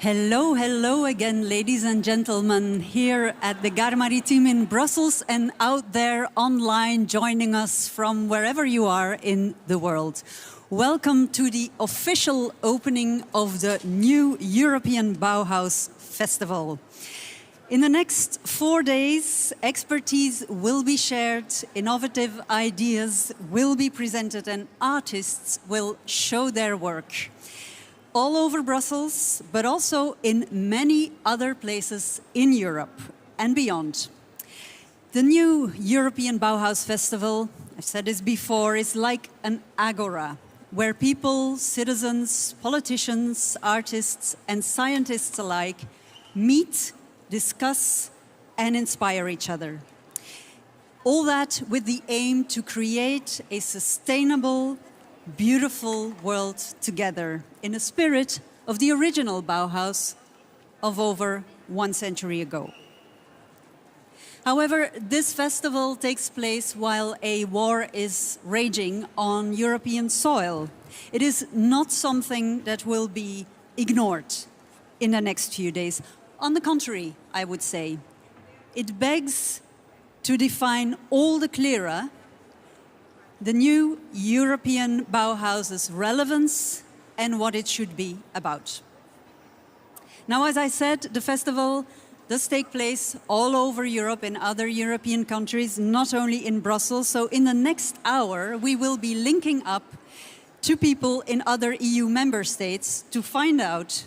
Hello, hello again, ladies and gentlemen, here at the Gare Maritime in Brussels and out there online joining us from wherever you are in the world. Welcome to the official opening of the new European Bauhaus Festival. In the next 4 days, expertise will be shared, innovative ideas will be presented, and artists will show their work. All over Brussels, but also in many other places in Europe and beyond. The new European Bauhaus Festival, I've said this before, is like an agora, where people, citizens, politicians, artists, and scientists alike meet, discuss, and inspire each other. All that with the aim to create a sustainable, beautiful world together in the spirit of the original Bauhaus of over 1 century ago. However, this festival takes place while a war is raging on European soil. It is not something that will be ignored in the next few days. On the contrary, I would say, it begs to define all the clearer the new European Bauhaus's relevance and what it should be about. Now, as I said, the festival does take place all over Europe in other European countries, not only in Brussels. So in the next hour, we will be linking up to people in other EU member states to find out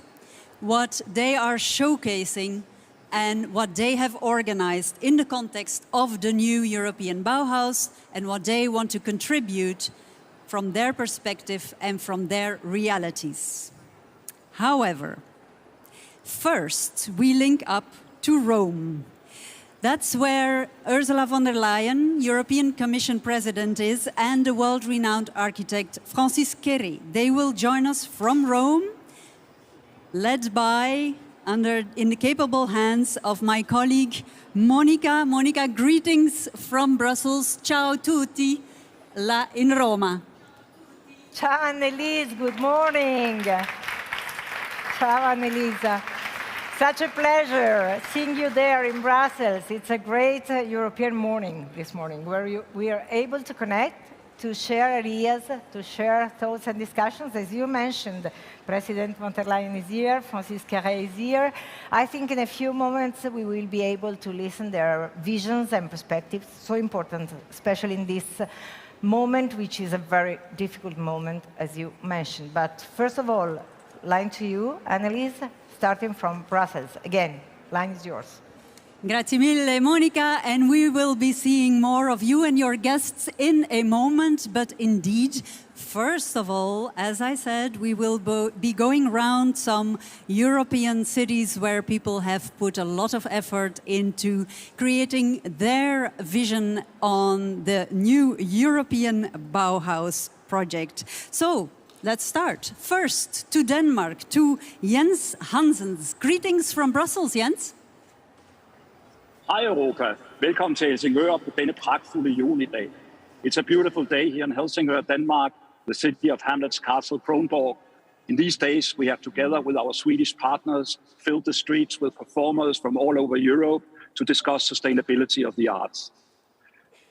what they are showcasing and what they have organized in the context of the new European Bauhaus and what they want to contribute from their perspective and from their realities. However, first we link up to Rome. That's where Ursula von der Leyen, European Commission President, is, and the world-renowned architect Francis Carey. They will join us from Rome, led by in the capable hands of my colleague Monica. Monica, greetings from Brussels. Ciao tutti, in Roma. Ciao Annelies, good morning. Ciao Annelisa. Such a pleasure seeing you there in Brussels. It's a great European morning this morning where we are able to connect, to share ideas, to share thoughts and discussions. As you mentioned, President von der Leyen is here, Francis Carey is here. I think in a few moments we will be able to listen their visions and perspectives, so important, especially in this moment, which is a very difficult moment, as you mentioned. But first of all, line to you, Annelies, starting from Brussels. Again, line is yours. Grazie mille, Monica, and we will be seeing more of you and your guests in a moment. But indeed, first of all, as I said, we will be going around some European cities where people have put a lot of effort into creating their vision on the new European Bauhaus project. So, let's start. First, to Denmark, to Jens Hansens. Greetings from Brussels, Jens. Hej Europa. Velkommen til Helsingør på denne pragtfulde junidag. It's a beautiful day here in Helsingør, Denmark, the city of Hamlet's castle Kronborg. In these days, we have together with our Swedish partners filled the streets with performers from all over Europe to discuss sustainability of the arts.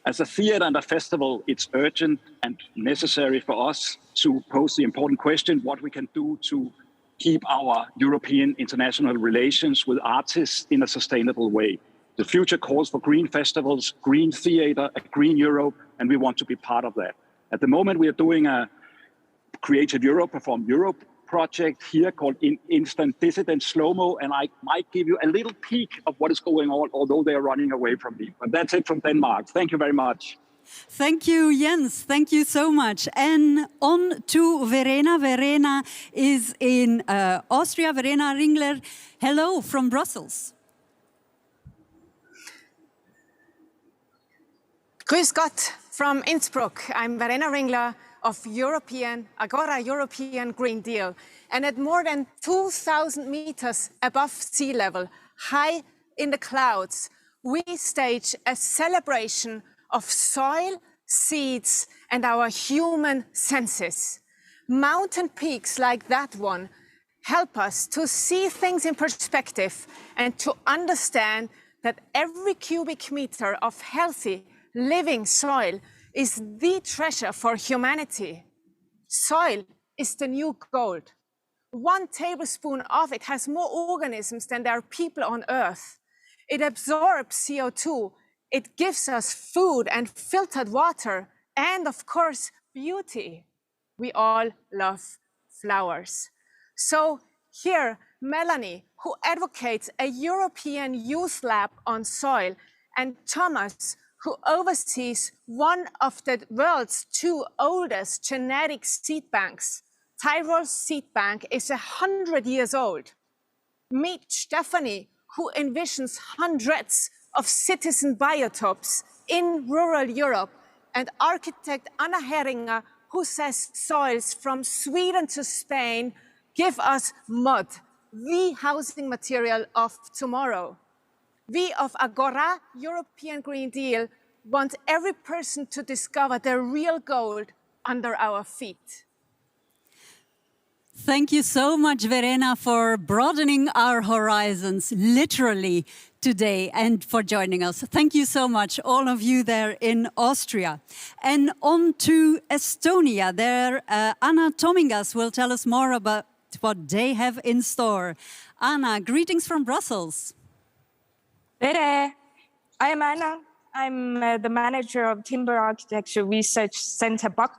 As a theatre and a festival, it's urgent and necessary for us to pose the important question what we can do to keep our European international relations with artists in a sustainable way. The future calls for green festivals, green theatre, a green Europe, and we want to be part of that. At the moment, we are doing a Creative Europe, Perform Europe project here called Instant Dissident Slow-Mo, and I might give you a little peek of what is going on, although they are running away from me. But that's it from Denmark. Thank you very much. Thank you, Jens. Thank you so much. And on to Verena. Verena is in Austria. Verena Ringler, hello from Brussels. Grüß Gott from Innsbruck. I'm Verena Ringler of Agora European Green Deal. And at more than 2,000 meters above sea level, high in the clouds, we stage a celebration of soil, seeds, and our human senses. Mountain peaks like that one help us to see things in perspective and to understand that every cubic meter of healthy, living soil is the treasure for humanity. Soil is the new gold. 1 tablespoon of it has more organisms than there are people on Earth. It absorbs CO2. It gives us food and filtered water, and of course, beauty. We all love flowers. So here, Melanie, who advocates a European youth lab on soil, and Thomas, who oversees one of the world's 2 oldest genetic seed banks. Tyrol's seed bank is 100 years old. Meet Stephanie, who envisions hundreds of citizen biotopes in rural Europe, and architect Anna Heringer, who says soils from Sweden to Spain give us mud, the housing material of tomorrow. We of Agora, European Green Deal, want every person to discover the real gold under our feet. Thank you so much, Verena, for broadening our horizons, literally, today, and for joining us. Thank you so much, all of you there in Austria. And on to Estonia. There, Anna Tomingas will tell us more about what they have in store. Anna, greetings from Brussels. Tere! I am Anna. I'm the manager of Timber Architecture Research Center BAK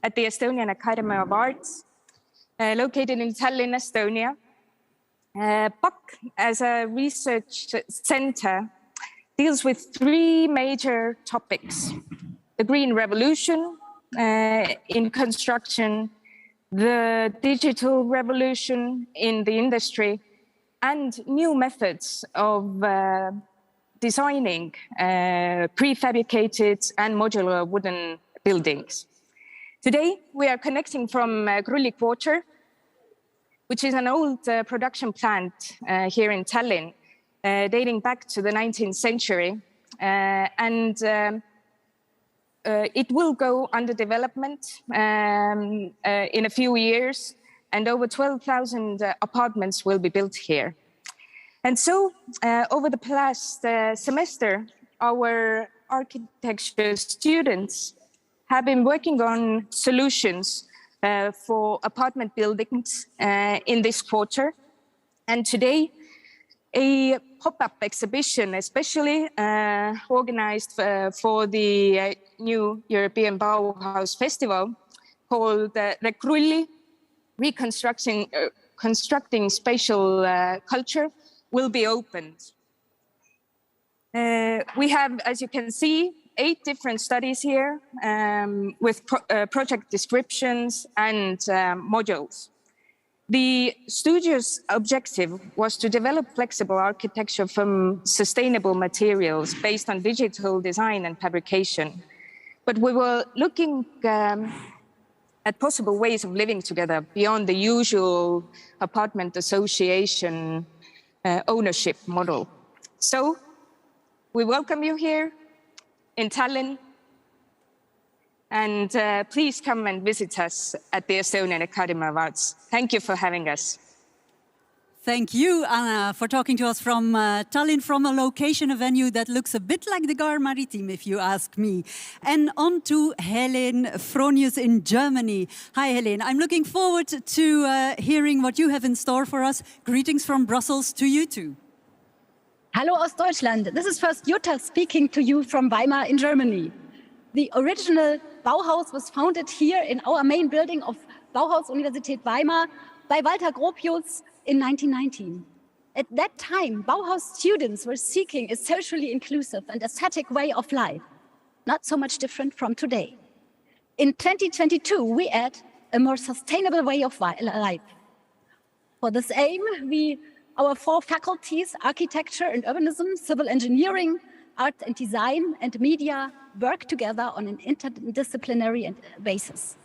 at the Estonian Academy of Arts, located in Tallinn, Estonia. BAK, as a research center, deals with 3 major topics: the green revolution in construction, the digital revolution in the industry, and new methods of designing prefabricated and modular wooden buildings. Today, we are connecting from Krulli Quarter, which is an old production plant here in Tallinn, dating back to the 19th century. It will go under development in a few years, and over 12,000 apartments will be built here. And so, over the past semester, our architecture students have been working on solutions for apartment buildings in this quarter. And today, a pop-up exhibition, especially organized for the new European Bauhaus Festival, called Rekrulli, Constructing Spatial Culture, will be opened. We have, as you can see, 8 different studies here with project descriptions and modules. The studio's objective was to develop flexible architecture from sustainable materials based on digital design and fabrication. But we were looking at possible ways of living together beyond the usual apartment association ownership model. So we welcome you here in Tallinn, and please come and visit us at the Estonian Academy of Arts. Thank you for having us. Thank you, Anna, for talking to us from Tallinn, from a location, a venue that looks a bit like the Gar Maritim, if you ask me. And on to Helen Fronius in Germany. Hi, Helen. I'm looking forward to hearing what you have in store for us. Greetings from Brussels to you too. Hallo aus Deutschland. This is first Jutta speaking to you from Weimar in Germany. The original Bauhaus was founded here in our main building of Bauhaus Universität Weimar by Walter Gropius in 1919. At that time, Bauhaus students were seeking a socially inclusive and aesthetic way of life, not so much different from today. In 2022, we add a more sustainable way of life. For this aim, our 4 faculties, architecture and urbanism, civil engineering, art and design, and media, work together on an interdisciplinary basis.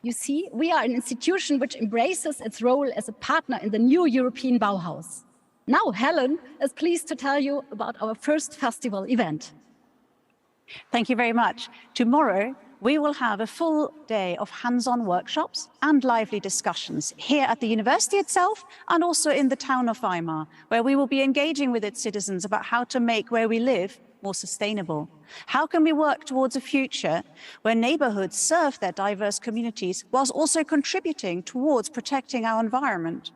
You see, we are an institution which embraces its role as a partner in the new European Bauhaus. Now, Helen is pleased to tell you about our first festival event. Thank you very much. Tomorrow, we will have a full day of hands-on workshops and lively discussions here at the university itself and also in the town of Weimar, where we will be engaging with its citizens about how to make where we live more sustainable. How can we work towards a future where neighborhoods serve their diverse communities whilst also contributing towards protecting our environment?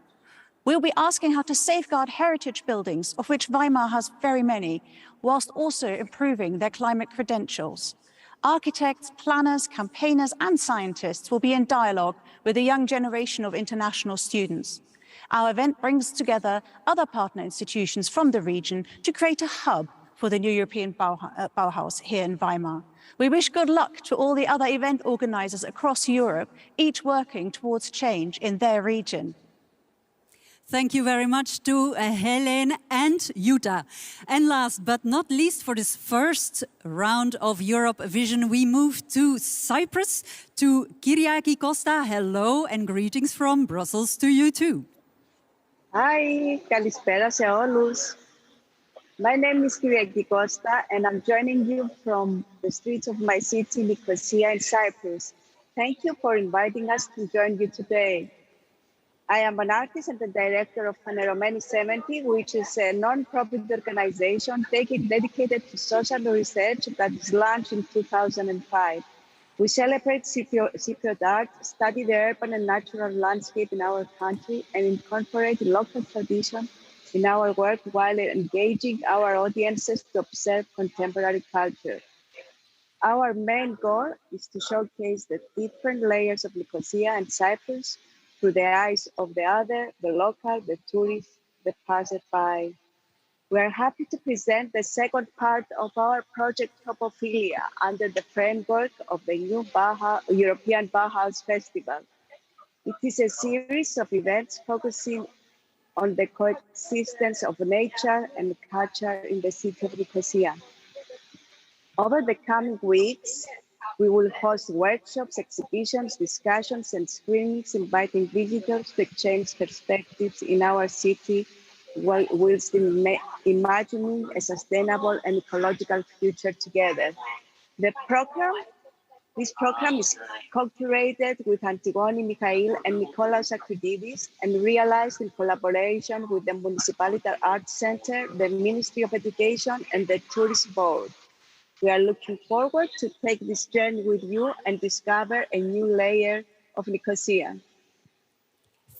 We'll be asking how to safeguard heritage buildings, of which Weimar has very many, whilst also improving their climate credentials. Architects, planners, campaigners, and scientists will be in dialogue with a young generation of international students. Our event brings together other partner institutions from the region to create a hub for the new European Bauhaus here in Weimar. We wish good luck to all the other event organizers across Europe, each working towards change in their region. Thank you very much to Helen and Jutta. And last but not least, for this first round of Europe Vision, we move to Cyprus, to Kyriaki Costa. Hello and greetings from Brussels to you too. Hi, καλησπέρα σε όλους. My name is Kyriaki Costa and I'm joining you from the streets of my city, Nicosia in Cyprus. Thank you for inviting us to join you today. I am an artist and the director of Renovation 70, which is a non-profit organization dedicated to social research that was launched in 2005. We celebrate Cypriot art, study the urban and natural landscape in our country, and incorporate local tradition in our work while engaging our audiences to observe contemporary culture. Our main goal is to showcase the different layers of Nicosia and Cyprus through the eyes of the other, the local, the tourist, the passerby. We are happy to present the second part of our project Topophilia under the framework of the new European Bauhaus Festival. It is a series of events focusing on the coexistence of nature and culture in the city of Nicosia. Over the coming weeks, we will host workshops, exhibitions, discussions, and screenings, inviting visitors to exchange perspectives in our city whilst imagining a sustainable and ecological future together. This program is co-curated with Antigone Mikhail and Nikolaos Akrididis and realized in collaboration with the Municipality Arts Center, the Ministry of Education, and the Tourist Board. We are looking forward to take this journey with you and discover a new layer of Nicosia.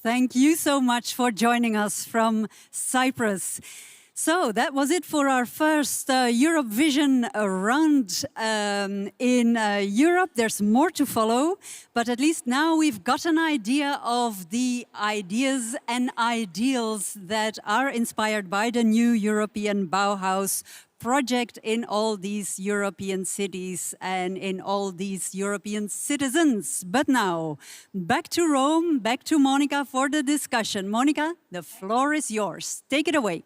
Thank you so much for joining us from Cyprus. So that was it for our first Europe Vision round in Europe. There's more to follow, but at least now we've got an idea of the ideas and ideals that are inspired by the new European Bauhaus project in all these European cities and in all these European citizens. But now, back to Rome, back to Monica for the discussion. Monica, the floor is yours. Take it away.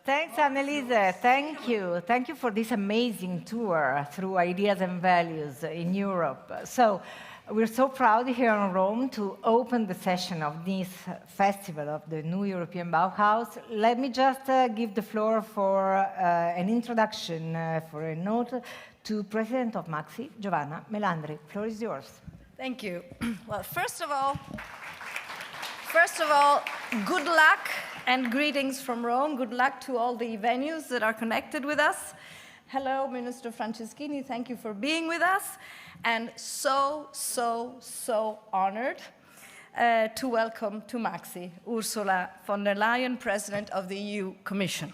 Thanks, Anneliese. Thank you. Thank you for this amazing tour through ideas and values in Europe. So we're so proud here in Rome to open the session of this festival of the new European Bauhaus. Let me just give the floor for an introduction, for a note, to President of Maxi, Giovanna Melandri. The floor is yours. Thank you. Well, first of all, good luck and greetings from Rome. Good luck to all the venues that are connected with us. Hello, Minister Franceschini. Thank you for being with us. And so honored to welcome to Maxi Ursula von der Leyen, President of the EU Commission.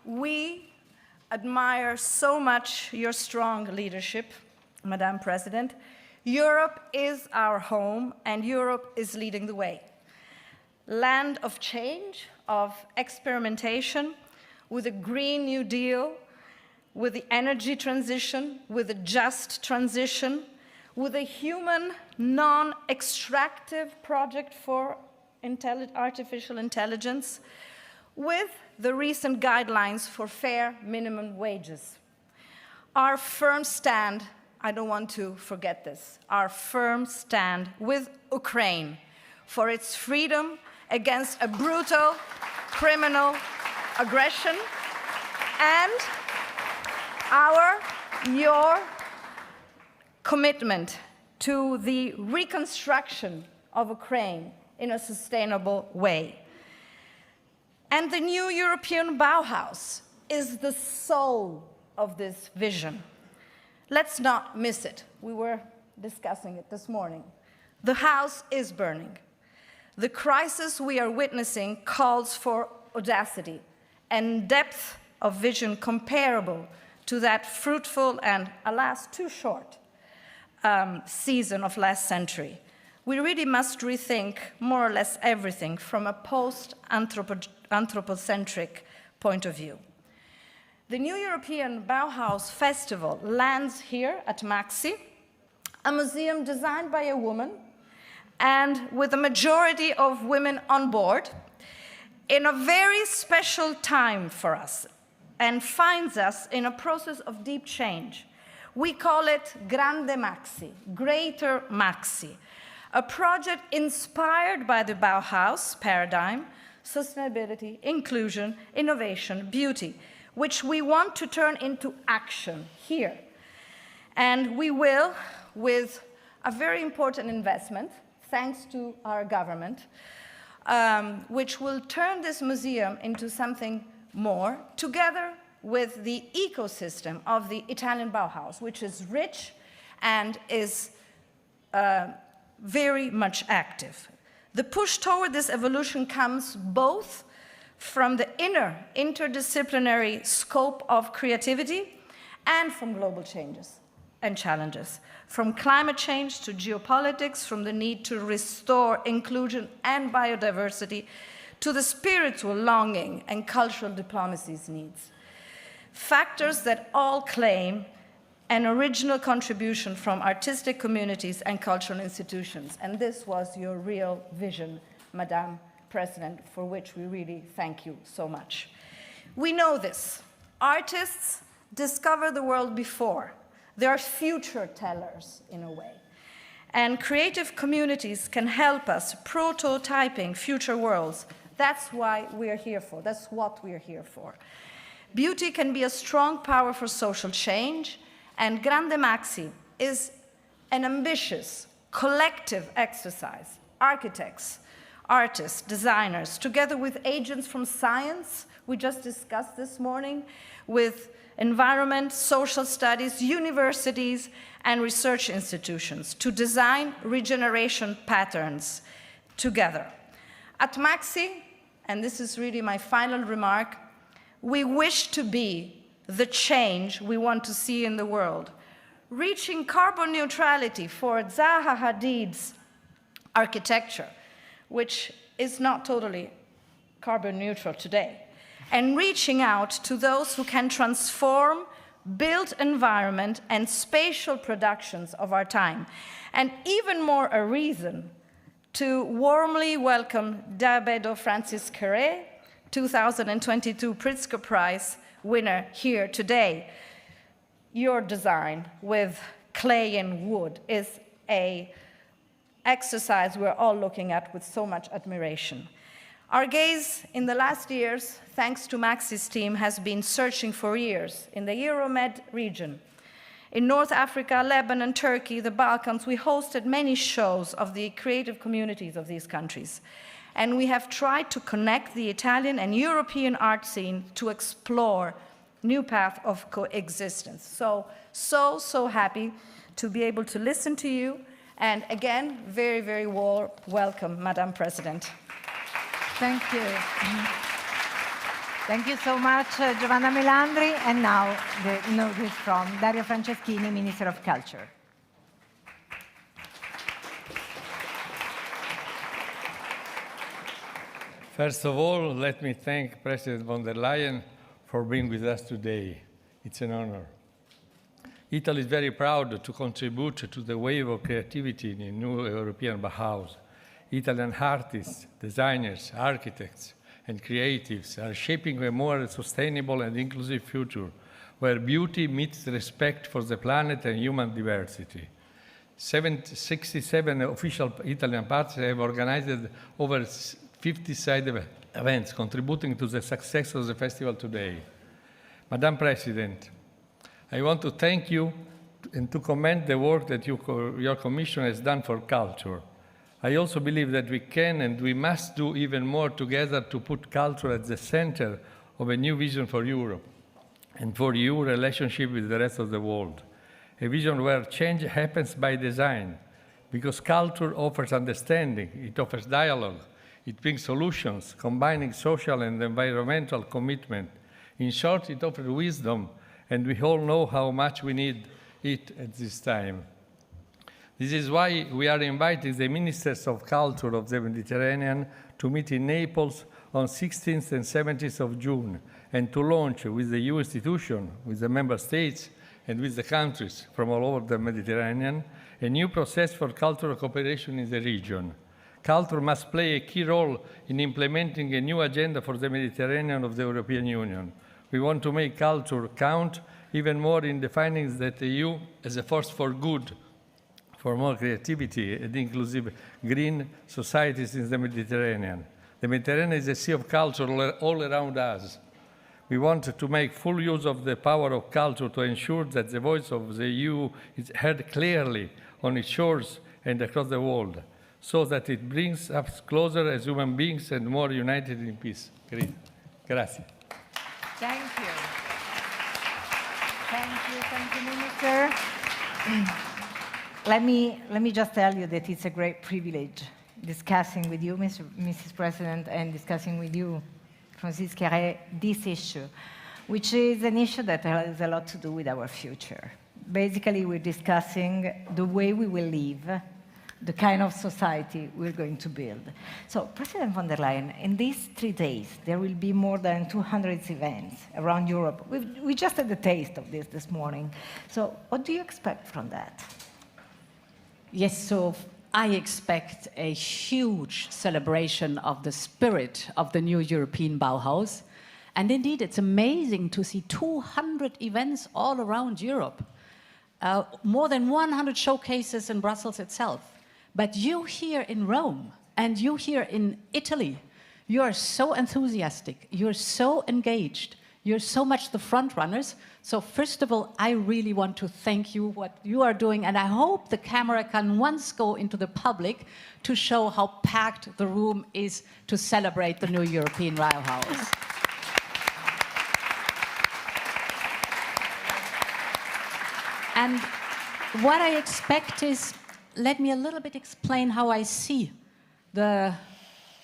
We admire so much your strong leadership, Madam President. Europe is our home, and Europe is leading the way. Land of change, of experimentation, with a Green New Deal, with the energy transition, with a just transition, with a human, non-extractive project for artificial intelligence, with the recent guidelines for fair minimum wages. Our firm stand, I don't want to forget this, our firm stand with Ukraine for its freedom against a brutal criminal aggression, and your commitment to the reconstruction of Ukraine in a sustainable way. And the new European Bauhaus is the soul of this vision. Let's not miss it. We were discussing it this morning. The house is burning. The crisis we are witnessing calls for audacity and depth of vision comparable to that fruitful and, alas, too short season of last century. We really must rethink more or less everything from a post-anthropocentric point of view. The new European Bauhaus Festival lands here at Maxi, a museum designed by a woman and with a majority of women on board, in a very special time for us, and finds us in a process of deep change. We call it Grande Maxi, Greater Maxi, a project inspired by the Bauhaus paradigm, sustainability, inclusion, innovation, beauty, which we want to turn into action here. And we will, with a very important investment, thanks to our government, which will turn this museum into something more, together with the ecosystem of the Italian Bauhaus, which is rich and is very much active. The push toward this evolution comes both from the inner interdisciplinary scope of creativity and from global changes and challenges, from climate change to geopolitics, from the need to restore inclusion and biodiversity to the spiritual longing and cultural diplomacy's needs. Factors that all claim an original contribution from artistic communities and cultural institutions. And this was your real vision, Madam President, for which we really thank you so much. We know this. Artists discover the world before. They are future tellers, in a way. And creative communities can help us prototyping future worlds. That's why we are here for. That's what we are here for. Beauty can be a strong power for social change, and Grande Maxi is an ambitious, collective exercise. Architects, artists, designers, together with agents from science, we just discussed this morning, with environment, social studies, universities, and research institutions, to design regeneration patterns together. At Maxi, and this is really my final remark, we wish to be the change we want to see in the world, reaching carbon neutrality for Zaha Hadid's architecture, which is not totally carbon neutral today, and reaching out to those who can transform built environment and spatial productions of our time, and even more a reason to warmly welcome Dabedo Francis Carey, 2022 Pritzker Prize winner here today. Your design with clay and wood is an exercise we're all looking at with so much admiration. Our gaze in the last years, thanks to Maxi's team, has been searching for years in the Euromed region. In North Africa, Lebanon, Turkey, the Balkans, we hosted many shows of the creative communities of these countries. And we have tried to connect the Italian and European art scene to explore new path of coexistence. So happy to be able to listen to you. And again, very, very warm welcome, Madam President. Thank you. Thank you so much, Giovanna Melandri. And now the notice from Dario Franceschini, Minister of Culture. First of all, let me thank President von der Leyen for being with us today. It's an honor. Italy is very proud to contribute to the wave of creativity in the new European Bauhaus. Italian artists, designers, architects, and creatives are shaping a more sustainable and inclusive future, where beauty meets respect for the planet and human diversity. 67 official Italian parties have organized over 50 side events contributing to the success of the festival today. Madam President, I want to thank you and to commend the work that your Commission has done for culture. I also believe that we can and we must do even more together to put culture at the center of a new vision for Europe and for your relationship with the rest of the world. A vision where change happens by design, because culture offers understanding, it offers dialogue, it brings solutions, combining social and environmental commitment. In short, it offers wisdom, and we all know how much we need it at this time. This is why we are inviting the Ministers of Culture of the Mediterranean to meet in Naples on 16th and 17th of June and to launch with the EU institution, with the member states, and with the countries from all over the Mediterranean, a new process for cultural cooperation in the region. Culture must play a key role in implementing a new agenda for the Mediterranean of the European Union. We want to make culture count even more in defining that the EU as a force for good, for more creativity and inclusive green societies in the Mediterranean. The Mediterranean is a sea of culture all around us. We want to make full use of the power of culture to ensure that the voice of the EU is heard clearly on its shores and across the world, so that it brings us closer as human beings and more united in peace. Grazie. Thank you. Thank you, Minister. Let me just tell you that it's a great privilege discussing with you, Mrs. President, and discussing with you, Francis Carey, this issue, which is an issue that has a lot to do with our future. Basically, we're discussing the way we will live, the kind of society we're going to build. So, President von der Leyen, in these 3 days, there will be more than 200 events around Europe. We just had a taste of this morning. So, what do you expect from that? Yes, so I expect a huge celebration of the spirit of the new European Bauhaus. And indeed, it's amazing to see 200 events all around Europe. More than 100 showcases in Brussels itself. But you here in Rome and you here in Italy, you are so enthusiastic, you're so engaged, you're so much the front runners. So first of all, I really want to thank you what you are doing, and I hope the camera can once go into the public to show how packed the room is to celebrate the new European Bauhaus. And what I expect is, let me a little bit explain how I see the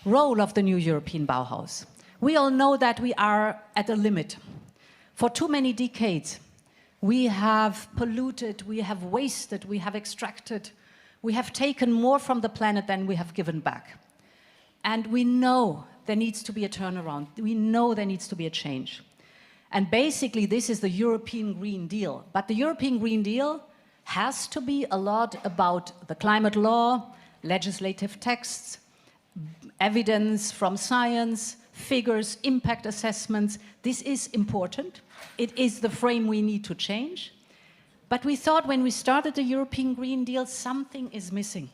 role of the new European Bauhaus. We all know that we are at a limit. For too many decades, we have polluted, we have wasted, we have extracted, we have taken more from the planet than we have given back. And we know there needs to be a turnaround. We know there needs to be a change. And basically, this is the European Green Deal. But the European Green Deal has to be a lot about the climate law, legislative texts, evidence from science, figures, impact assessments. This is important. It is the frame we need to change. But we thought when we started the European Green Deal, something is missing.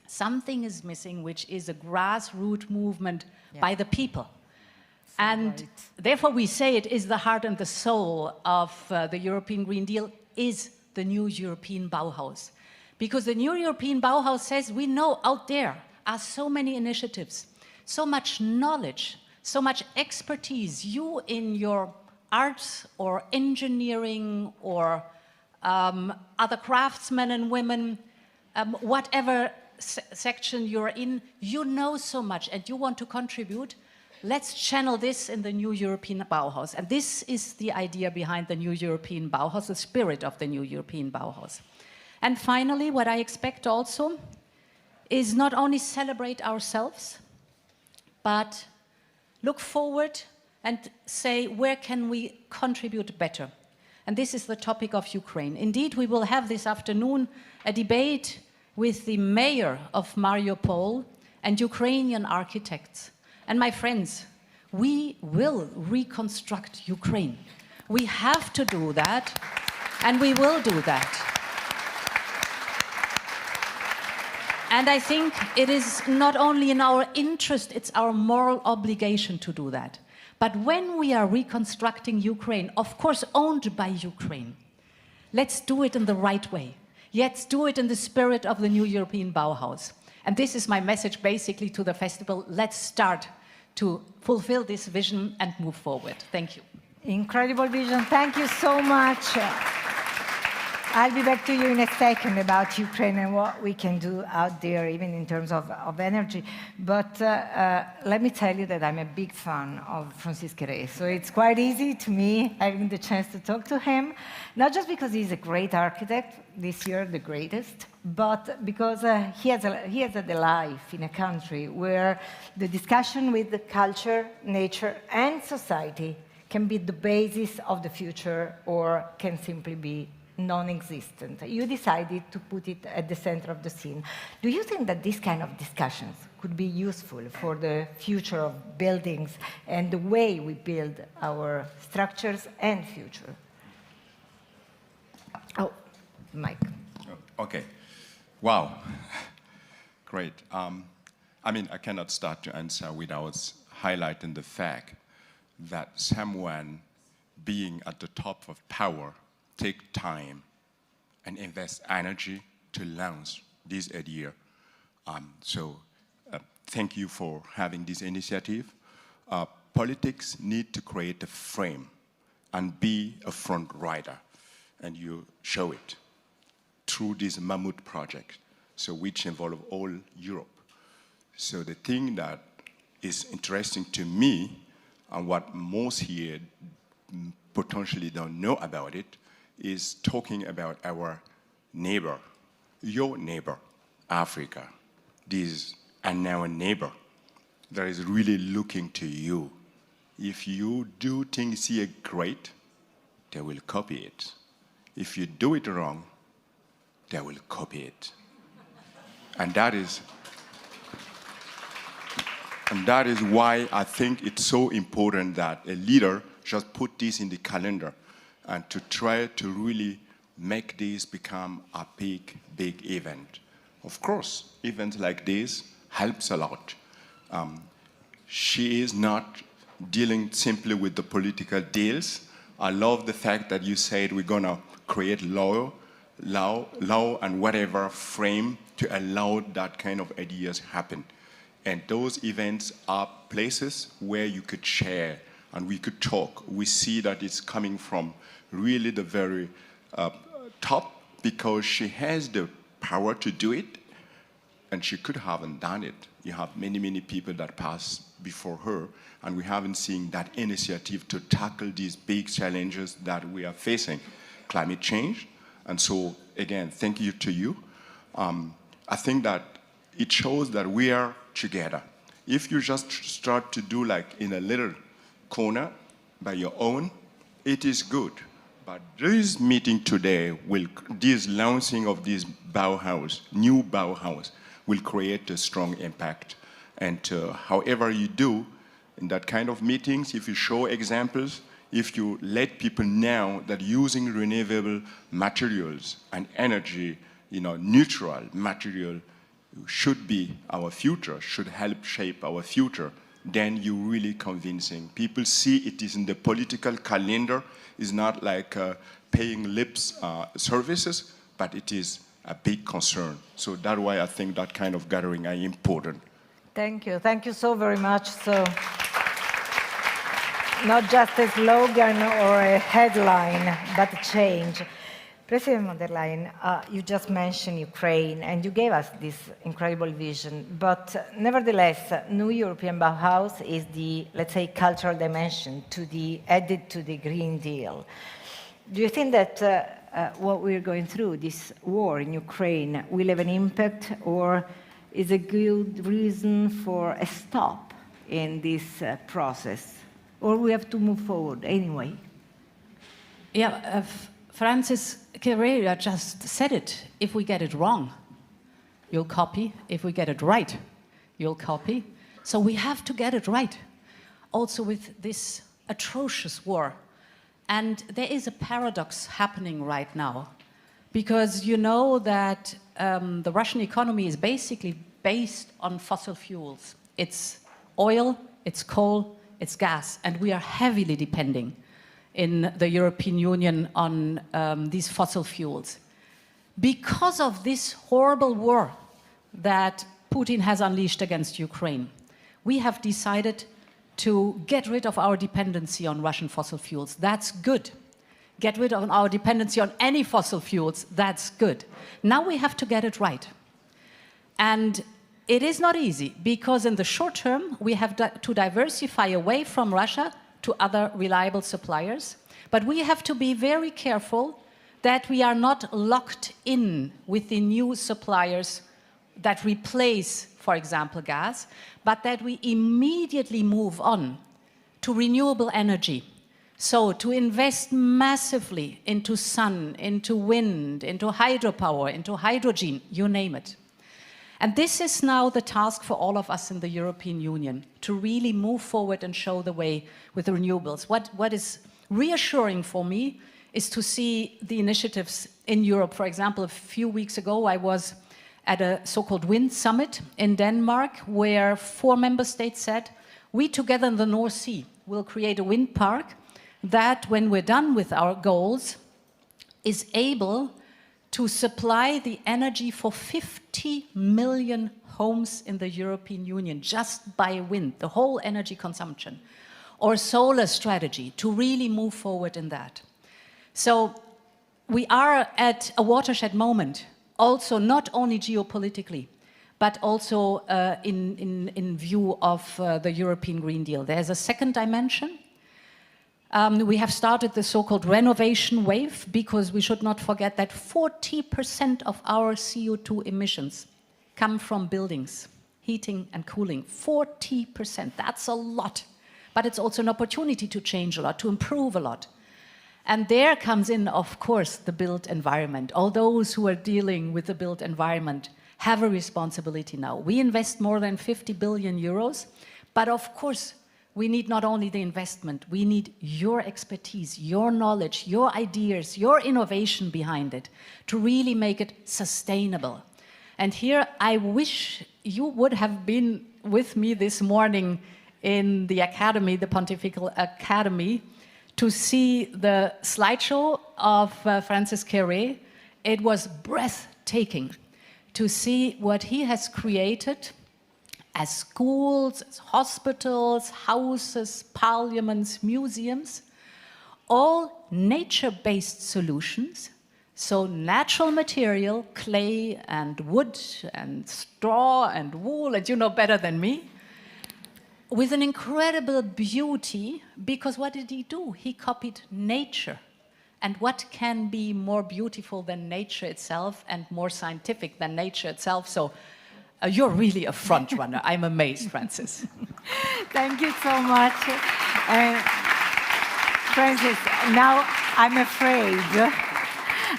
Something is missing, which is a grassroots movement by the people. And therefore we say it is the heart and the soul of the European Green Deal is the new European Bauhaus. Because the new European Bauhaus says we know out there are so many initiatives, so much knowledge, so much expertise. You in your arts or engineering or other craftsmen and women, whatever section you're in, you know so much and you want to contribute. Let's channel this in the new European Bauhaus. And this is the idea behind the new European Bauhaus, the spirit of the new European Bauhaus. And finally, what I expect also is not only celebrate ourselves, but look forward and say, where can we contribute better? And this is the topic of Ukraine. Indeed, we will have this afternoon a debate with the mayor of Mariupol and Ukrainian architects. And my friends, we will reconstruct Ukraine. We have to do that, and we will do that. And I think it is not only in our interest, it's our moral obligation to do that. But when we are reconstructing Ukraine, of course owned by Ukraine, let's do it in the right way. Let's do it in the spirit of the new European Bauhaus. And this is my message basically to the festival. Let's start to fulfill this vision and move forward. Thank you. Incredible vision. Thank you so much. I'll be back to you in a second about Ukraine and what we can do out there, even in terms of energy. But let me tell you that I'm a big fan of Francis Carey. So it's quite easy to me having the chance to talk to him, not just because he's a great architect, this year the greatest, but because he has had a life in a country where the discussion with the culture, nature, and society can be the basis of the future or can simply be non-existent. You decided to put it at the center of the scene. Do you think that these kind of discussions could be useful for the future of buildings and the way we build our structures and future? Oh, Mike. Okay. Wow. Great. I mean, I cannot start to answer without highlighting the fact that someone being at the top of power take time and invest energy to launch this idea. Thank you for having this initiative. Politics need to create a frame and be a front rider, and you show it through this Mammoth project, which involve all Europe. So the thing that is interesting to me, and what most here potentially don't know about it, is talking about our neighbor, your neighbor, Africa. This and our neighbor that is really looking to you. If you do things here great, they will copy it. If you do it wrong, they will copy it. And that is why I think it's so important that a leader just put this in the calendar and to try to really make this become a big, big event. Of course, events like this helps a lot. She is not dealing simply with the political deals. I love the fact that you said we're gonna create law and whatever frame to allow that kind of ideas happen. And those events are places where you could share and we could talk. We see that it's coming from really the very top because she has the power to do it and she could haven't done it. You have many, many people that passed before her and we haven't seen that initiative to tackle these big challenges that we are facing. Climate change. And so, again, thank you to you. I think that it shows that we are together. If you just start to do like in a little corner by your own, it is good. But this meeting today, this launching of this Bauhaus, new Bauhaus, will create a strong impact. And however you do, in that kind of meetings, if you show examples, if you let people know that using renewable materials and energy, neutral material should be our future, should help shape our future, then you're really convincing. People see it is in the political calendar. It's not like paying lip services, but it is a big concern. So that's why I think that kind of gathering are important. Thank you. Thank you so very much. So, not just a slogan or a headline, but a change. President von der Leyen, you just mentioned Ukraine, and you gave us this incredible vision. But nevertheless, new European Bauhaus is the, let's say, cultural dimension added to the Green Deal. Do you think that what we're going through, this war in Ukraine, will have an impact, or is a good reason for a stop in this process? Or we have to move forward anyway? Yeah, Francis Carey just said it. If we get it wrong, you'll copy. If we get it right, you'll copy. So we have to get it right. Also with this atrocious war. And there is a paradox happening right now. Because you know that the Russian economy is basically based on fossil fuels. It's oil, it's coal, it's gas, and we are heavily depending in the European Union on these fossil fuels. Because of this horrible war that Putin has unleashed against Ukraine, we have decided to get rid of our dependency on Russian fossil fuels. That's good. Get rid of our dependency on any fossil fuels. That's good. Now we have to get it right. And it is not easy, because in the short term, we have to diversify away from Russia to other reliable suppliers. But we have to be very careful that we are not locked in with the new suppliers that replace, for example, gas, but that we immediately move on to renewable energy. So to invest massively into sun, into wind, into hydropower, into hydrogen, you name it. And this is now the task for all of us in the European Union, to really move forward and show the way with the renewables. What is reassuring for me is to see the initiatives in Europe. For example, a few weeks ago, I was at a so-called wind summit in Denmark, where 4 member states said, we together in the North Sea will create a wind park that, when we're done with our goals, is able to supply the energy for 50 million homes in the European Union, just by wind, the whole energy consumption. Or solar strategy, to really move forward in that. So we are at a watershed moment, also not only geopolitically, but also in view of the European Green Deal. There's a second dimension. We have started the so-called Renovation Wave, because we should not forget that 40% of our CO2 emissions come from buildings, heating and cooling. 40%, that's a lot. But it's also an opportunity to change a lot, to improve a lot. And there comes in, of course, the built environment. All those who are dealing with the built environment have a responsibility now. We invest more than 50 billion euros, but of course, we need not only the investment, we need your expertise, your knowledge, your ideas, your innovation behind it to really make it sustainable. And here, I wish you would have been with me this morning in the Academy, the Pontifical Academy, to see the slideshow of Francis Carey. It was breathtaking to see what he has created as schools, as hospitals, houses, parliaments, museums, all nature-based solutions. So natural material, clay and wood and straw and wool, and you know better than me, with an incredible beauty, because what did he do? He copied nature. And what can be more beautiful than nature itself, and more scientific than nature itself? So you're really a front runner. I'm amazed, Francis. Thank you so much. Francis, now I'm afraid,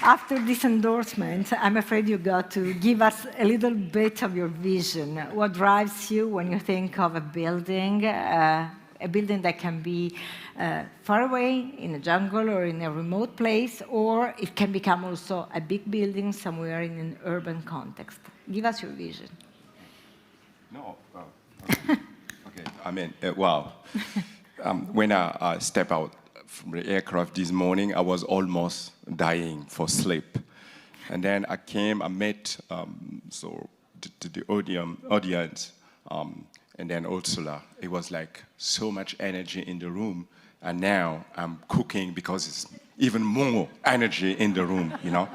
after this endorsement, I'm afraid you got to give us a little bit of your vision. What drives you when you think of a building that can be far away in a jungle or in a remote place, or it can become also a big building somewhere in an urban context. Give us your vision. No, okay. I mean, wow. When I step out from the aircraft this morning, I was almost dying for sleep. And then I came, I met to the audience, and then Ursula. It was like so much energy in the room. And now I'm cooking because it's even more energy in the room, you know?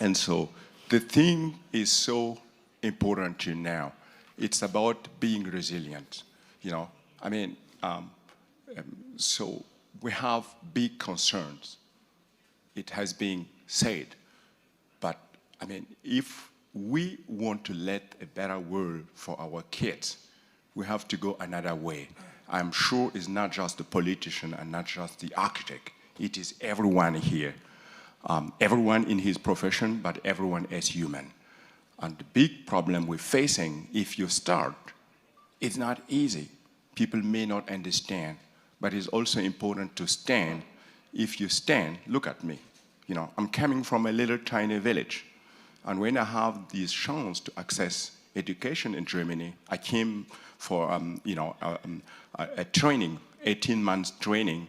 And so the thing is so important to now. It's about being resilient, you know? I mean, so we have big concerns. It has been said, but I mean, if we want to let a better world for our kids, we have to go another way. I'm sure it's not just the politician and not just the architect. It is everyone here. Everyone in his profession, but everyone as human. And the big problem we're facing, if you start, it's not easy. People may not understand, but it's also important to stand. If you stand, look at me. You know, I'm coming from a little tiny village. And when I have this chance to access education in Germany, I came for a training, 18 months training,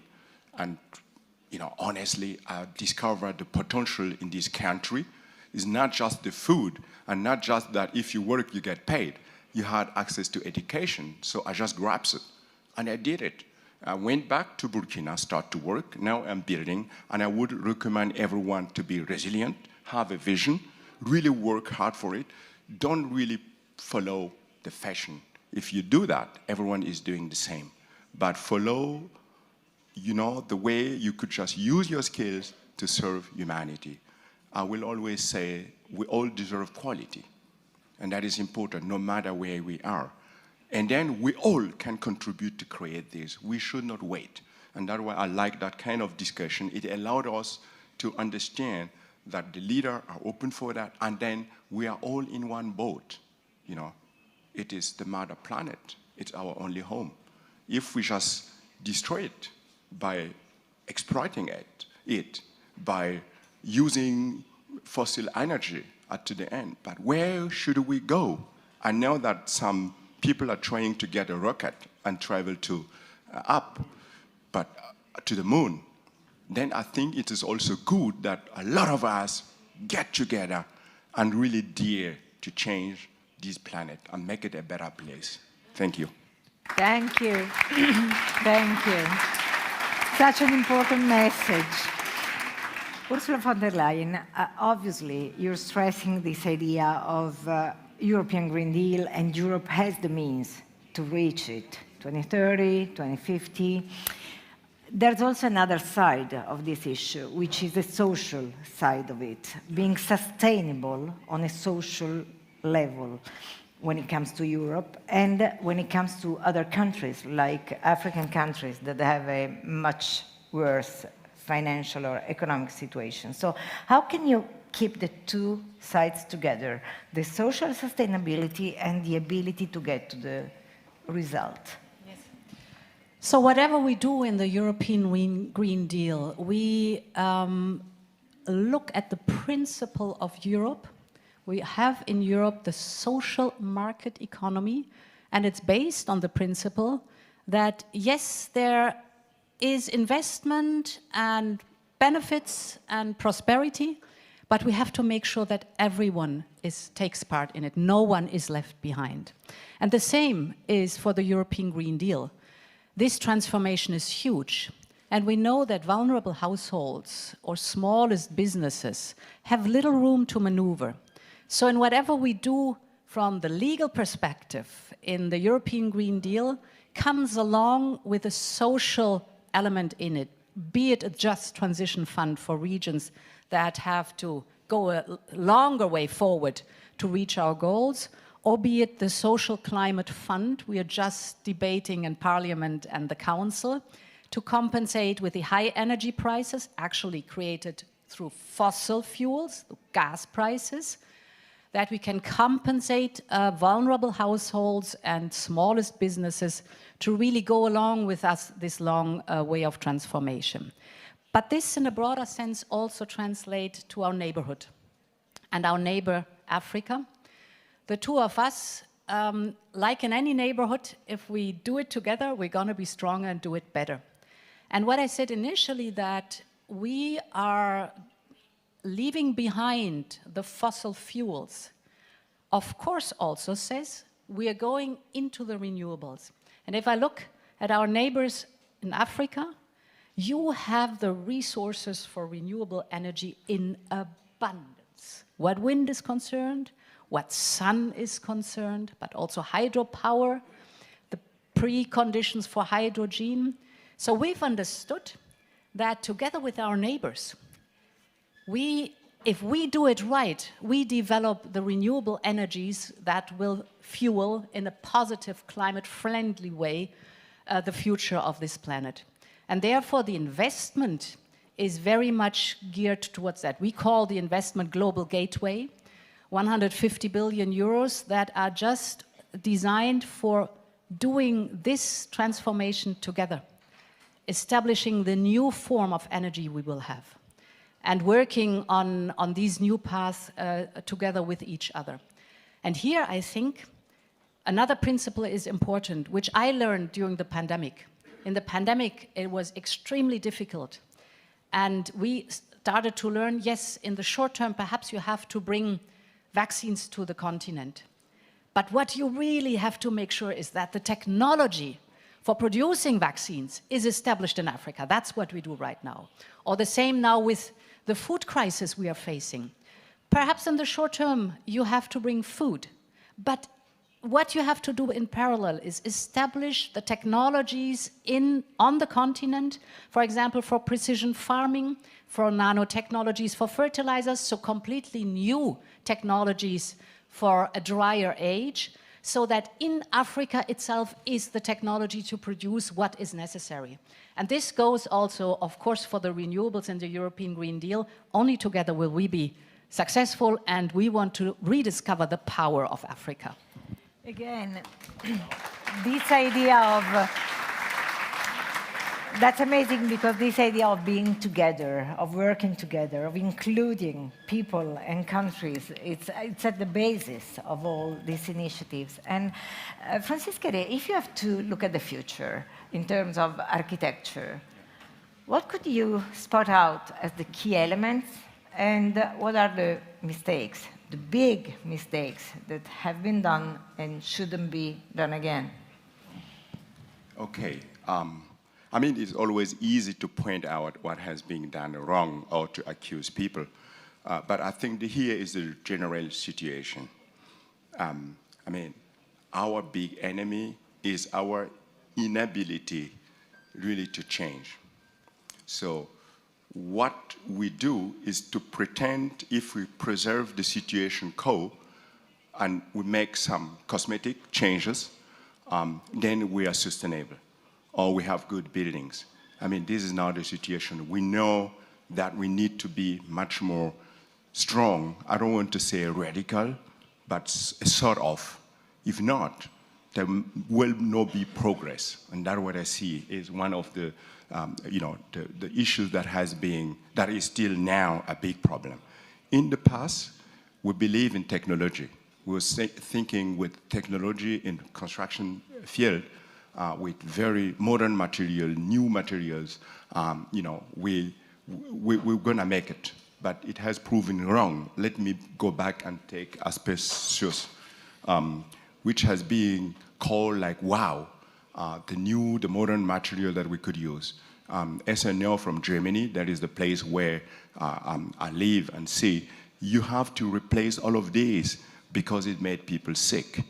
and honestly, I discovered the potential in this country. It's not just the food, and not just that if you work, you get paid. You had access to education, so I just grabbed it, and I did it. I went back to Burkina, start to work. Now I'm building, and I would recommend everyone to be resilient, have a vision, really work hard for it. Don't really follow the fashion. If you do that, everyone is doing the same. But follow, the way you could just use your skills to serve humanity. I will always say we all deserve quality. And that is important, no matter where we are. And then we all can contribute to create this. We should not wait. And that's why I like that kind of discussion. It allowed us to understand that the leaders are open for that, and then we are all in one boat. It is the mother planet. It's our only home. If we just destroy it by exploiting it by using fossil energy to the end, but where should we go? I know that some people are trying to get a rocket and travel to up, but to the moon. Then I think it is also good that a lot of us get together and really dare to change this planet and make it a better place. Thank you. Thank you. Thank you. Such an important message. Ursula von der Leyen, obviously you're stressing this idea of European Green Deal, and Europe has the means to reach it, 2030, 2050. There's also another side of this issue, which is the social side of it, being sustainable on a social level when it comes to Europe and when it comes to other countries, like African countries that have a much worse financial or economic situation. So how can you keep the two sides together, the social sustainability and the ability to get to the result? Yes. So whatever we do in the European Green Deal, we look at the principle of Europe. We have in Europe the social market economy, and it's based on the principle that, yes, there is investment and benefits and prosperity, but we have to make sure that everyone takes part in it. No one is left behind. And the same is for the European Green Deal. This transformation is huge. And we know that vulnerable households or smallest businesses have little room to maneuver. So in whatever we do from the legal perspective in the European Green Deal comes along with a social element in it, be it a just transition fund for regions that have to go a longer way forward to reach our goals, or be it the social climate fund we are just debating in Parliament and the Council to compensate with the high energy prices actually created through fossil fuels, the gas prices, that we can compensate vulnerable households and smallest businesses to really go along with us this long way of transformation. But this, in a broader sense, also translates to our neighborhood and our neighbor, Africa. The two of us, like in any neighborhood, if we do it together, we're going to be stronger and do it better. And what I said initially, that we are leaving behind the fossil fuels, of course also says we are going into the renewables. And if I look at our neighbors in Africa, you have the resources for renewable energy in abundance. What wind is concerned, what sun is concerned, but also hydropower, the preconditions for hydrogen. So we've understood that together with our neighbors, if we do it right, we develop the renewable energies that will fuel in a positive, climate-friendly way the future of this planet. And therefore, the investment is very much geared towards that. We call the investment Global Gateway, 150 billion euros that are just designed for doing this transformation together, establishing the new form of energy we will have. and working on these new paths together with each other. And here I think another principle is important, which I learned during the pandemic. In the pandemic, it was extremely difficult. And we started to learn, yes, in the short term, perhaps you have to bring vaccines to the continent. But what you really have to make sure is that the technology for producing vaccines is established in Africa. That's what we do right now. Or the same now with the food crisis we are facing. Perhaps in the short term, you have to bring food. But what you have to do in parallel is establish the technologies on the continent, for example, for precision farming, for nanotechnologies, for fertilizers, so completely new technologies for a drier age, so that in Africa itself is the technology to produce what is necessary. And this goes also, of course, for the renewables in the European Green Deal. Only together will we be successful, and we want to rediscover the power of Africa. Again, this idea of, that's amazing, because this idea of being together, of working together, of including people and countries, it's at the basis of all these initiatives. And Francisca, if you have to look at the future in terms of architecture, what could you spot out as the key elements, and what are the mistakes, the big mistakes that have been done and shouldn't be done again? Okay. I mean, it's always easy to point out what has been done wrong or to accuse people. But I think here is the general situation. I mean, our big enemy is our inability really to change. So what we do is to pretend if we preserve the situation quo and we make some cosmetic changes, then we are sustainable, or we have good buildings. I mean, this is not the situation. We know that we need to be much more strong. I don't want to say radical, but sort of. If not, there will not be progress. And that's what I see is one of the the issues that is still now a big problem. In the past, we believe in technology. We were thinking with technology in the construction field, with very modern material, new materials, we're gonna make it. But it has proven wrong. Let me go back and take asbestos, which has been called like, wow, the modern material that we could use. As I know from Germany, that is the place where I live and see, you have to replace all of these because it made people sick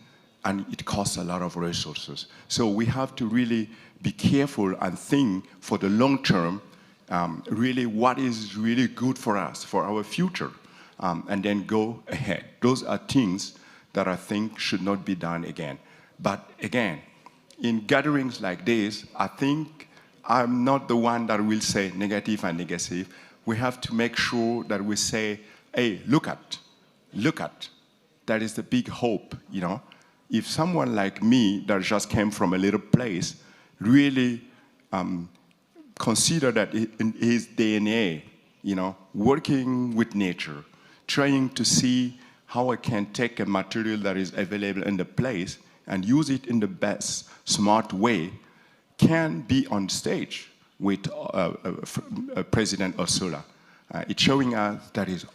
and it costs a lot of resources. So we have to really be careful and think for the long term, really what is really good for us, for our future, and then go ahead. Those are things that I think should not be done again. But again, in gatherings like this, I think I'm not the one that will say negative and negative. We have to make sure that we say, hey, look at. That is the big hope, If someone like me that just came from a little place really consider that in his DNA, working with nature, trying to see how I can take a material that is available in the place and use it in the best, smart way, can be on stage with President Ursula. It's showing us that is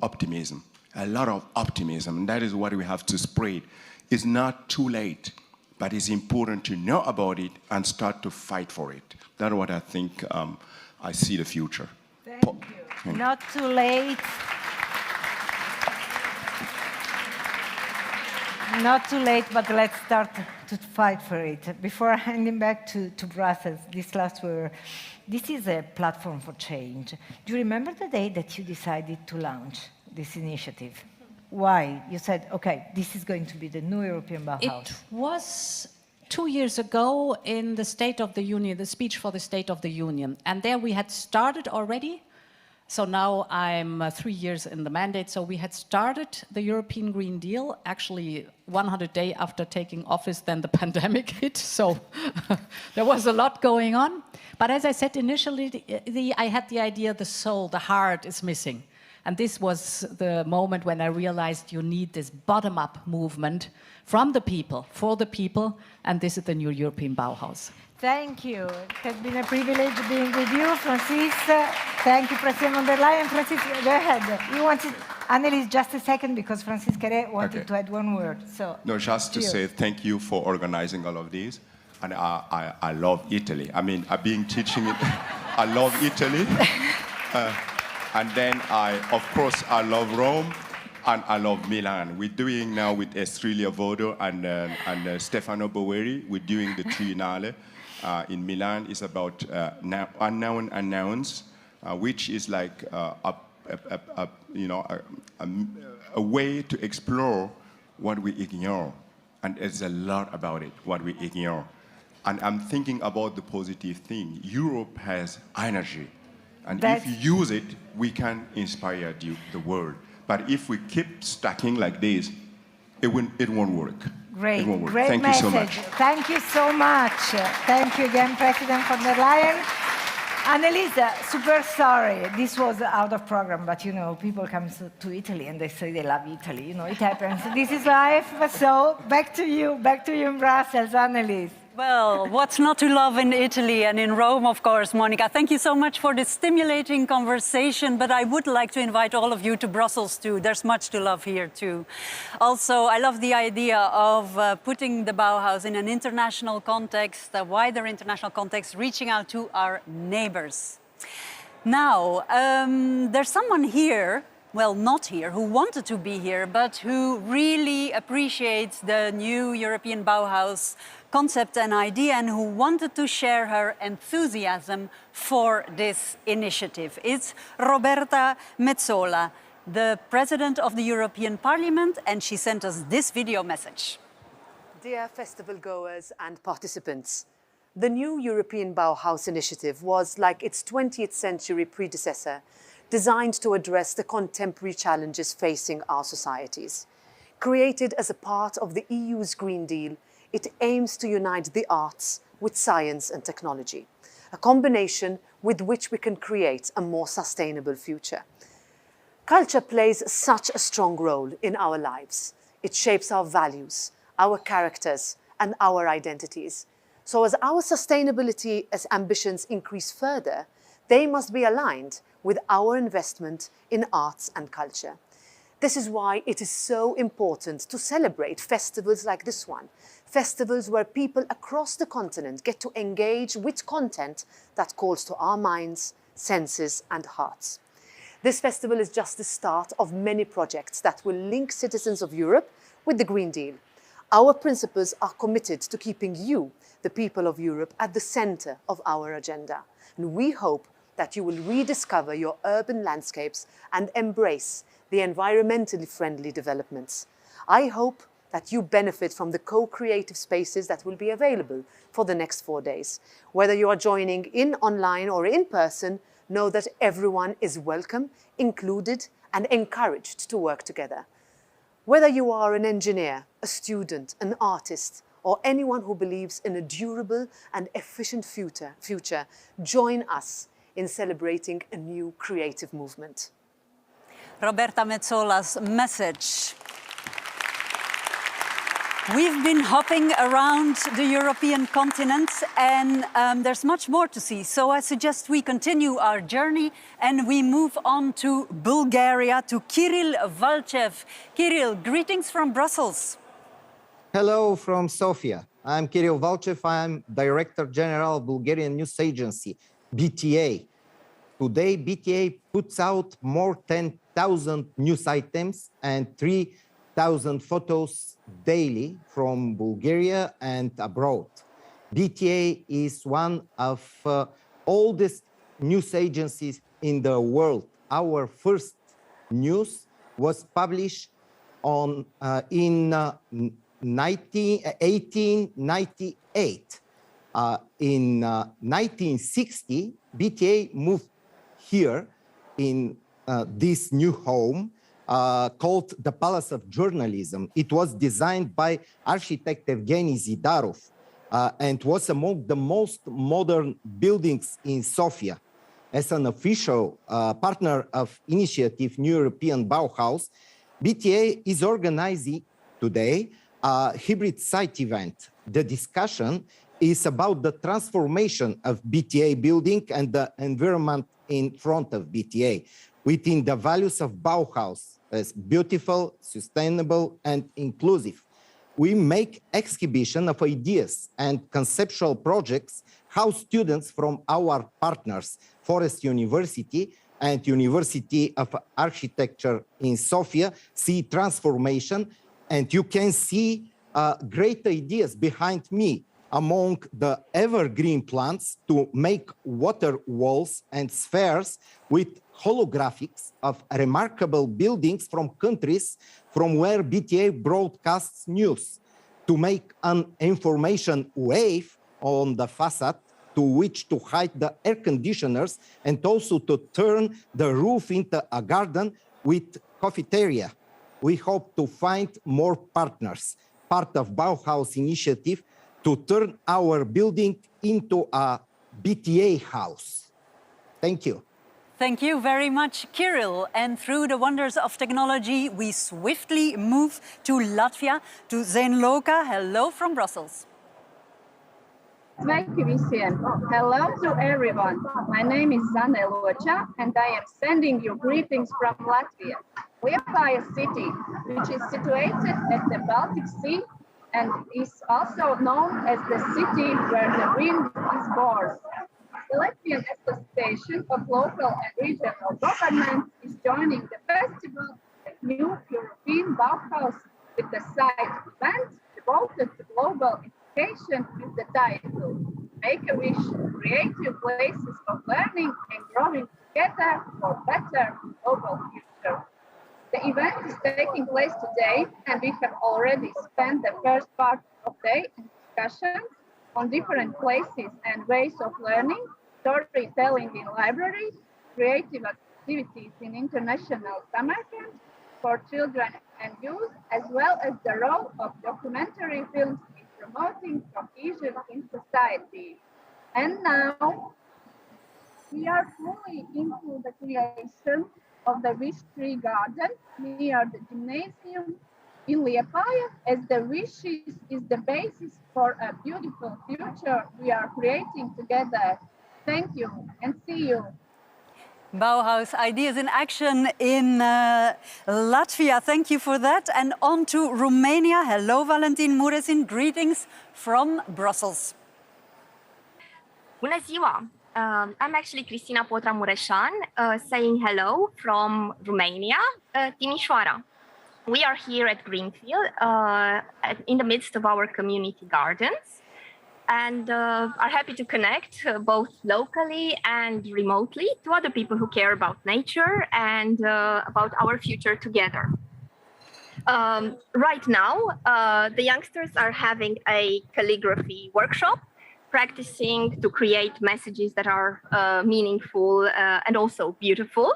optimism, a lot of optimism, and that is what we have to spread. It's not too late, but it's important to know about it and start to fight for it. That's what I think I see the future. Thank you. Not too late. Not too late, but let's start to fight for it. Before handing back to Brussels, this last word, this is a platform for change. Do you remember the day that you decided to launch this initiative? Why? You said, okay, this is going to be the new European Bauhaus. It was 2 years ago in the State of the Union, the speech for the State of the Union. And there we had started already So now I'm 3 years in the mandate. So we had started the European Green Deal actually 100 days after taking office, then the pandemic hit. So there was a lot going on. But as I said initially, I had the idea the soul, the heart is missing. And this was the moment when I realized you need this bottom-up movement from the people, for the people, and this is the new European Bauhaus. Thank you. It has been a privilege being with you, Francis. Thank you, President von der Leyen. Francis, go ahead. You wanted, Annelies, just a second, because Francis Carey wanted to add one word. So, no, just to say thank you for organizing all of these. And I love Italy. I mean, I've been teaching it. I love Italy. And then of course, I love Rome. And I love Milan. We're doing now with Estrilia Vodo and Stefano Boeri, we're doing the Triennale in Milan. It's about unknown unknowns, which is like a way to explore what we ignore. And there's a lot about it, what we ignore. And I'm thinking about the positive thing. Europe has energy. And if you use it, we can inspire the world. But if we keep stacking like this, it won't work. Great, it won't work. Great Thank message. you so much. Thank you so much. Thank you again, President von der Leyen. Annelisa, super sorry. This was out of program, but you know, people come to Italy and they say they love Italy. You know, it happens. This is life. So back to you in Brussels, Annelies. Well, what's not to love in Italy and in Rome, of course, Monica. Thank you so much for this stimulating conversation, but I would like to invite all of you to Brussels too. There's much to love here too. Also, I love the idea of putting the Bauhaus in an international context, a wider international context, reaching out to our neighbors. Now, there's someone here, well, not here, who wanted to be here, but who really appreciates the new European Bauhaus concept and idea and who wanted to share her enthusiasm for this initiative. It's Roberta Metsola, the President of the European Parliament, and she sent us this video message. Dear festival goers and participants, the new European Bauhaus initiative was, like its 20th century predecessor, designed to address the contemporary challenges facing our societies. Created as a part of the EU's Green Deal, it aims to unite the arts with science and technology, a combination with which we can create a more sustainable future. Culture plays such a strong role in our lives. It shapes our values, our characters, and our identities. So as our sustainability as ambitions increase further, they must be aligned with our investment in arts and culture. This is why it is so important to celebrate festivals like this one, festivals where people across the continent get to engage with content that calls to our minds, senses, and hearts. This festival is just the start of many projects that will link citizens of Europe with the Green Deal. Our principles are committed to keeping you, the people of Europe, at the center of our agenda. And we hope that you will rediscover your urban landscapes and embrace the environmentally friendly developments. I hope that you benefit from the co-creative spaces that will be available for the next 4 days. Whether you are joining in online or in person, know that everyone is welcome, included, and encouraged to work together. Whether you are an engineer, a student, an artist, or anyone who believes in a durable and efficient future, join us in celebrating a new creative movement. Roberta Metzola's message. We've been hopping around the European continent and there's much more to see. So I suggest we continue our journey and we move on to Bulgaria, to Kirill Valchev. Kirill, greetings from Brussels. Hello from Sofia. I'm Kirill Valchev. I'm Director General of Bulgarian News Agency, BTA. Today, BTA puts out more than 10,000 news items and 3,000 photos daily from Bulgaria and abroad. BTA is one of oldest news agencies in the world. Our first news was published in 1898. In 1960, BTA moved here in this new home called the Palace of Journalism. It was designed by architect Evgeny Zidarov and was among the most modern buildings in Sofia. As an official partner of initiative New European Bauhaus, BTA is organizing today a hybrid site event. The discussion is about the transformation of BTA building and the environment in front of BTA within the values of Bauhaus as beautiful, sustainable, and inclusive. We make exhibition of ideas and conceptual projects how students from our partners, Forest University and University of Architecture in Sofia, see transformation. And you can see great ideas behind me among the evergreen plants to make water walls and spheres with holographics of remarkable buildings from countries from where BTA broadcasts news, to make an information wave on the facade to which to hide the air conditioners, and also to turn the roof into a garden with cafeteria. We hope to find more partners, part of Bauhaus initiative, to turn our building into a BTA house. Thank you. Thank you very much, Kirill. And through the wonders of technology, we swiftly move to Latvia, to Zenloka. Hello from Brussels. Sveiki visiem! Hello to everyone. My name is Zane Loča, and I am sending you greetings from Latvia. Liepāja city, which is situated at the Baltic Sea and is also known as the city where the wind is born. The Latvian Association of Local and Regional Governments is joining the festival of New European Bauhaus with the side event devoted to global education with the title Make-A-Wish, Creative Places of Learning and Growing Together for Better Global Future. The event is taking place today, and we have already spent the first part of the day in discussions on different places and ways of learning, storytelling in libraries, creative activities in international summer camps for children and youth, as well as the role of documentary films in promoting cohesion in society. And now, we are fully into the creation of the Wish Tree Garden near the gymnasium in Liepāja, as the wishes is the basis for a beautiful future we are creating together. Thank you and see you. Bauhaus Ideas in Action in Latvia. Thank you for that. And on to Romania. Hello, Valentin Muresin. Greetings from Brussels. Bună ziua! I'm actually Cristina Potra Mureșan, saying hello from Romania, Timișoara. We are here at Greenfield in the midst of our community gardens, and are happy to connect both locally and remotely to other people who care about nature and about our future together. Right now, the youngsters are having a calligraphy workshop, practicing to create messages that are meaningful and also beautiful.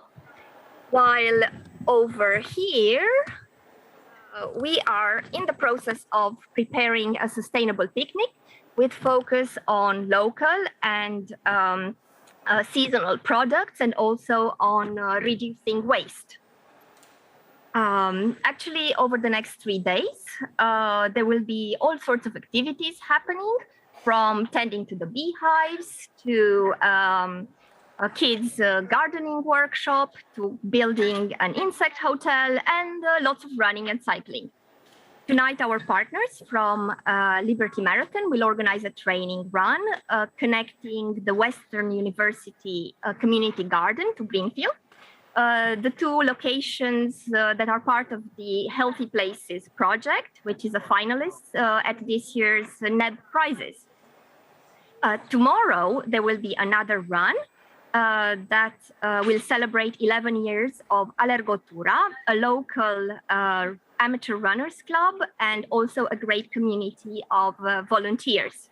While over here, we are in the process of preparing a sustainable picnic with focus on local and seasonal products, and also on reducing waste. Actually, over the next 3 days, there will be all sorts of activities happening, from tending to the beehives to a kids' gardening workshop to building an insect hotel, and lots of running and cycling. Tonight, our partners from Liberty Marathon will organize a training run connecting the Western University Community Garden to Greenfield, the two locations that are part of the Healthy Places project, which is a finalist at this year's NEB prizes. Tomorrow, there will be another run that will celebrate 11 years of Alergotura, a local amateur runners club, and also a great community of volunteers.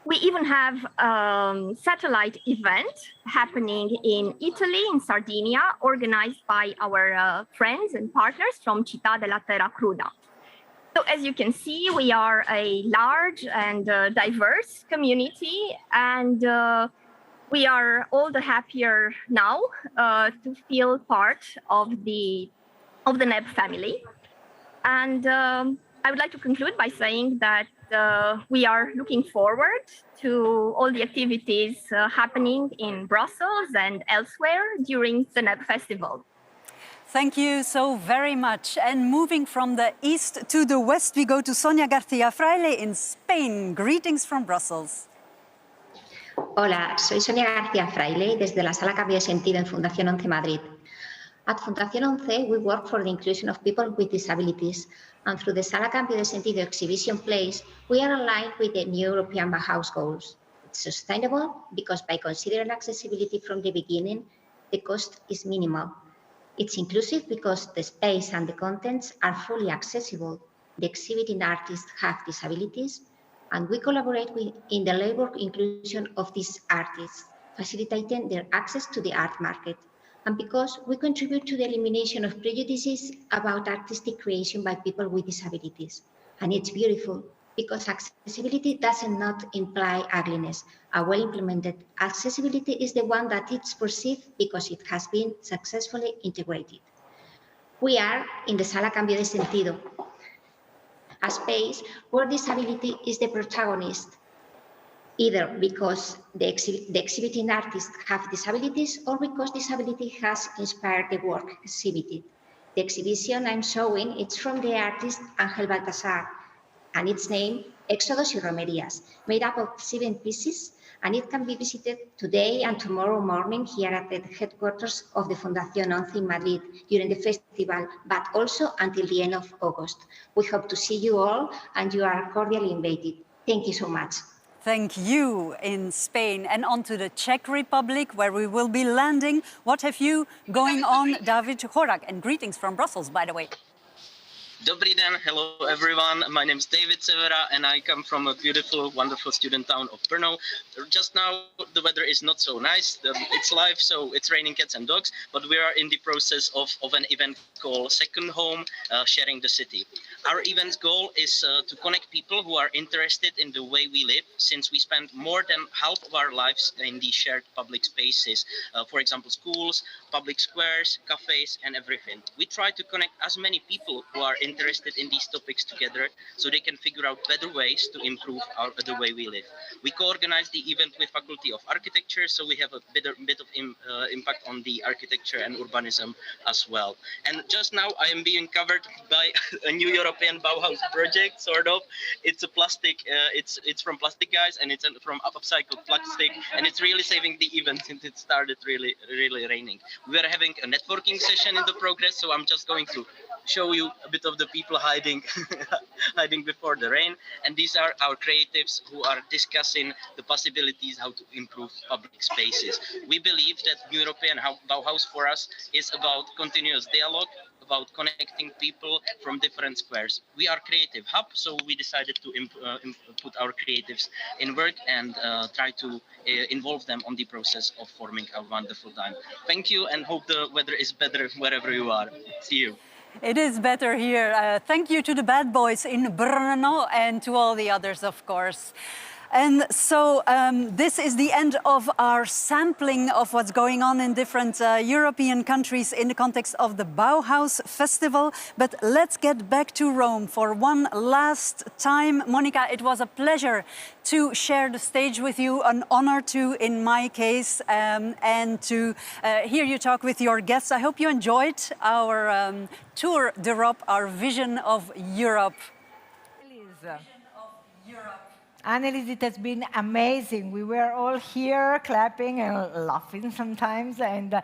We even have a satellite event happening in Italy, in Sardinia, organized by our friends and partners from Città della Terra Cruda. So as you can see, we are a large and diverse community, and we are all the happier now to feel part of the NEB family. And I would like to conclude by saying that we are looking forward to all the activities happening in Brussels and elsewhere during the NEB Festival. Thank you so very much. And moving from the east to the west, we go to Sonia García Fraile in Spain. Greetings from Brussels. Hola, soy Sonia García Fraile desde la Sala Cambio de Sentido en Fundación 11 Madrid. At Fundación 11, we work for the inclusion of people with disabilities, and through the Sala Cambio de Sentido exhibition place, we are aligned with the new European Bauhaus goals. It's sustainable because by considering accessibility from the beginning, the cost is minimal. It's inclusive because the space and the contents are fully accessible. The exhibiting artists have disabilities, and we collaborate in the labor inclusion of these artists, facilitating their access to the art market. And because we contribute to the elimination of prejudices about artistic creation by people with disabilities. And it's beautiful because accessibility does not imply ugliness. A well-implemented accessibility is the one that is perceived because it has been successfully integrated. We are in the Sala Cambio de Sentido, a space where disability is the protagonist, either because the exhibiting artists have disabilities or because disability has inspired the work exhibited. The exhibition I'm showing, it's from the artist Ángel Baltasar, and its name, Éxodos y Romerías, made up of 7 pieces, and it can be visited today and tomorrow morning here at the headquarters of the Fundación 11 in Madrid during the festival, but also until the end of August. We hope to see you all, and you are cordially invited. Thank you so much. Thank you in Spain. And on to the Czech Republic, where we will be landing. What have you going on, David Horak? And greetings from Brussels, by the way. Dobrý den, hello everyone. My name is David Severa and I come from a beautiful, wonderful student town of Brno. Just now the weather is not so nice. It's live, so it's raining cats and dogs, but we are in the process of an event called Second Home, Sharing the City. Our event's goal is to connect people who are interested in the way we live, since we spend more than half of our lives in the shared public spaces. For example, schools, public squares, cafes, and everything. We try to connect as many people who are interested in these topics together so they can figure out better ways to improve the way we live. We co-organize the event with Faculty of Architecture, so we have a bit of impact on the architecture and urbanism as well. And just now I am being covered by a new European Bauhaus project, sort of. It's a plastic, it's from Plastic Guys, and it's from upcycled plastic, and it's really saving the event since it started really raining. We are having a networking session in the progress, so I'm just going to show you a bit of the people hiding before the rain. And these are our creatives who are discussing the possibilities how to improve public spaces. We believe that European Bauhaus for us is about continuous dialogue, about connecting people from different squares. We are creative hub, so we decided to put our creatives in work and try to involve them on the process of forming a wonderful time. Thank you, and hope the weather is better wherever you are. See you. It is better here. Thank you to the bad boys in Brno and to all the others, of course. And so this is the end of our sampling of what's going on in different European countries in the context of the Bauhaus Festival. But let's get back to Rome for one last time. Monica, it was a pleasure to share the stage with you, an honor to, in my case, and to hear you talk with your guests. I hope you enjoyed our tour d'Europe, our vision of Europe. Annelies, it has been amazing. We were all here clapping and laughing sometimes, and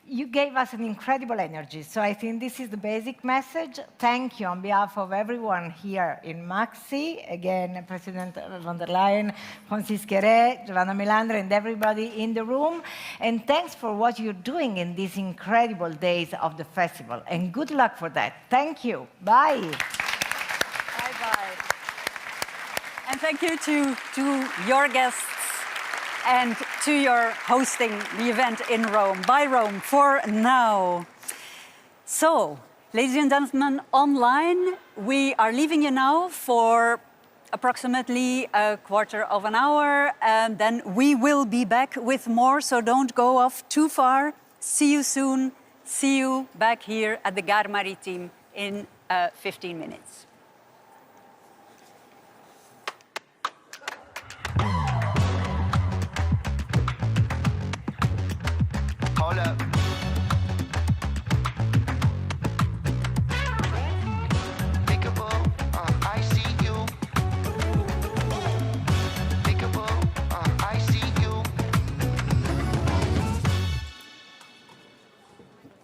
you gave us an incredible energy. So I think this is the basic message. Thank you on behalf of everyone here in Maxi, again, President von der Leyen, Francis Carey, Giovanna Melandri, and everybody in the room. And thanks for what you're doing in these incredible days of the festival. And good luck for that. Thank you. Bye. Bye-bye. And thank you to your guests and to your hosting the event in Rome, by Rome, for now. So, ladies and gentlemen, online, we are leaving you now for approximately a quarter of an hour, and then we will be back with more, so don't go off too far. See you soon. See you back here at the Gare Maritime in 15 minutes. Hold up.